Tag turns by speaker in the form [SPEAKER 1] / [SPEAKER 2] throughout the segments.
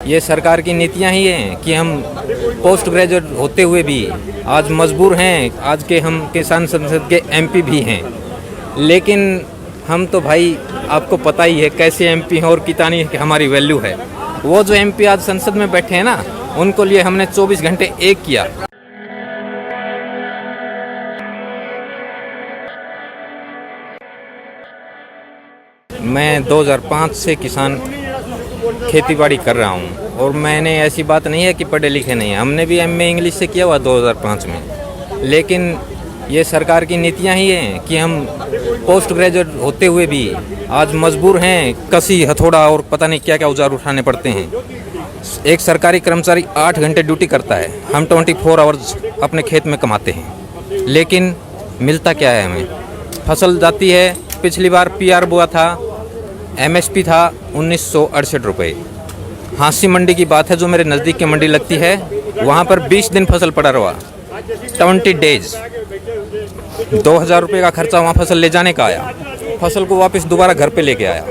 [SPEAKER 1] ये सरकार की नीतियां ही हैं कि हम पोस्ट ग्रेजुएट होते हुए भी आज मजबूर हैं। आज के हम किसान संसद के एमपी भी हैं, लेकिन हम तो भाई आपको पता ही है कैसे एमपी हैं और कितनी हमारी वैल्यू है। वो जो एमपी आज संसद में बैठे हैं ना, उनको लिए हमने 24 घंटे एक किया। मैं 2005 से किसान खेतीबाड़ी कर रहा हूँ और मैंने ऐसी बात नहीं है कि पढ़े लिखे नहीं हैं। हमने भी एमए इंग्लिश से किया हुआ 2005 में, लेकिन ये सरकार की नीतियां ही हैं कि हम पोस्ट ग्रेजुएट होते हुए भी आज मजबूर हैं। कसी, हथौड़ा और पता नहीं क्या क्या औजार उठाने पड़ते हैं। एक सरकारी कर्मचारी 8 घंटे ड्यूटी करता है, हम 24 आवर्स अपने खेत में कमाते हैं, लेकिन मिलता क्या है हमें? फसल जाती है। पिछली बार पीआर बोआ था, एमएसपी था 1968 रुपये। हाँसी मंडी की बात है जो मेरे नज़दीक की मंडी लगती है, वहाँ पर 20 दिन फसल पड़ा रहा, 20 डेज, 2000 रुपये का खर्चा वहाँ फसल ले जाने का आया। फसल को वापस दोबारा घर पे लेके आया।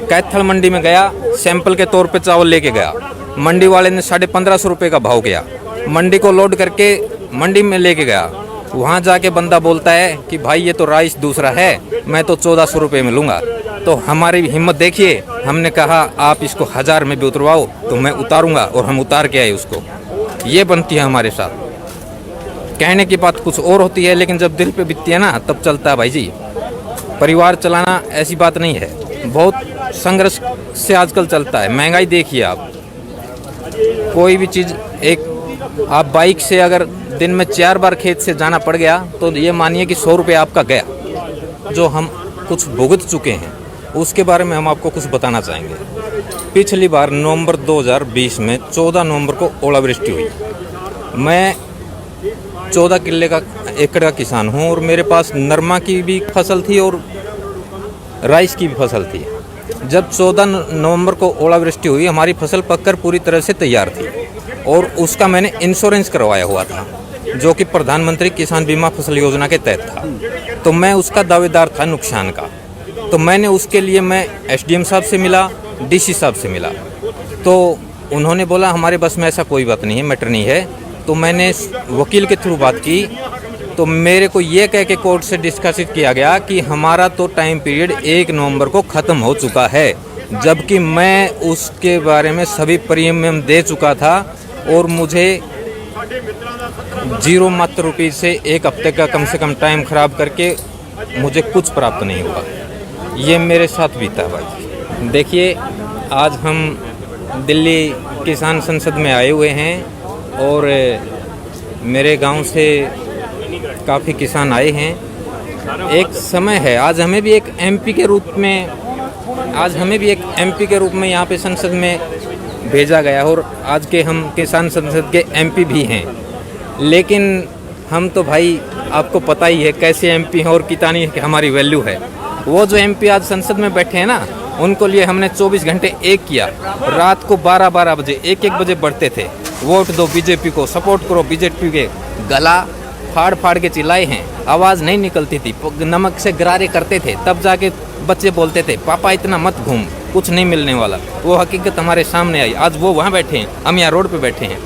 [SPEAKER 1] कैथल मंडी में गया, सैंपल के तौर पे चावल लेके गया। मंडी वाले ने 1550 रुपये का भाव किया। मंडी को लोड करके मंडी में लेके गया। वहाँ जाके बंदा बोलता है कि भाई ये तो राइस दूसरा है, मैं तो 1400 रुपये में लूँगा। तो हमारी हिम्मत देखिए। हमने कहा आप इसको 1000 में भी उतरवाओ तो मैं उतारूँगा, और हम उतार के आए उसको। ये बनती है हमारे साथ। कहने की बात कुछ और होती है, लेकिन जब दिल पे बीतती है ना, तब चलता है भाई जी। परिवार चलाना ऐसी बात नहीं है, बहुत संघर्ष से आजकल चलता है। महंगाई देखिए आप, कोई भी चीज़, एक आप बाइक से अगर दिन में 4 बार खेत से जाना पड़ गया तो ये मानिए कि 100 रुपये आपका गया। जो हम कुछ भुगत चुके हैं उसके बारे में हम आपको कुछ बताना चाहेंगे। पिछली बार नवंबर 2020 में 14 नवंबर को ओलावृष्टि हुई। मैं 14 किले का एकड़ का किसान हूँ और मेरे पास नरमा की भी फसल थी और राइस की भी फसल थी। जब 14 नवंबर को ओलावृष्टि हुई, हमारी फसल पककर पूरी तरह से तैयार थी और उसका मैंने इंश्योरेंस करवाया हुआ था, जो कि प्रधानमंत्री किसान बीमा फसल योजना के तहत था। तो मैं उसका दावेदार था नुकसान का। तो मैंने उसके लिए मैं एसडीएम साहब से मिला, डीसी साहब से मिला। तो उन्होंने बोला हमारे बस में ऐसा कोई बात नहीं है, मैटर नहीं है। तो मैंने वकील के थ्रू बात की, तो मेरे को ये कह के कोर्ट से डिस्कसित किया गया कि हमारा तो टाइम पीरियड 1 नवंबर को ख़त्म हो चुका है, जबकि मैं उसके बारे में सभी प्रीमियम दे चुका था और मुझे 0 मात्र रुपये से 1 हफ्ते का कम से कम टाइम ख़राब करके मुझे कुछ प्राप्त नहीं हुआ। ये मेरे साथ बीता भाई। देखिए, आज हम दिल्ली किसान संसद में आए हुए हैं और मेरे गांव से काफ़ी किसान आए हैं। एक समय है, आज हमें भी एक एमपी के रूप में यहाँ पे संसद में भेजा गया और आज के हम किसान संसद के एमपी भी हैं, लेकिन हम तो भाई आपको पता ही है कैसे एमपी हैं और कितनी हमारी वैल्यू है। वो जो एमपी आज संसद में बैठे हैं ना, उनको लिए हमने 24 घंटे एक किया। रात को 12-12 बजे, 1-1 बजे बढ़ते थे, वोट दो बीजेपी को, सपोर्ट करो बीजेपी के। गला फाड़ फाड़ के चिल्लाए हैं, आवाज़ नहीं निकलती थी, नमक से गरारे करते थे। तब जाके बच्चे बोलते थे पापा इतना मत घूम, कुछ नहीं मिलने वाला। वो हकीकत हमारे सामने आई। आज वो वहाँ बैठे हैं, हम यहाँ रोड पे बैठे हैं।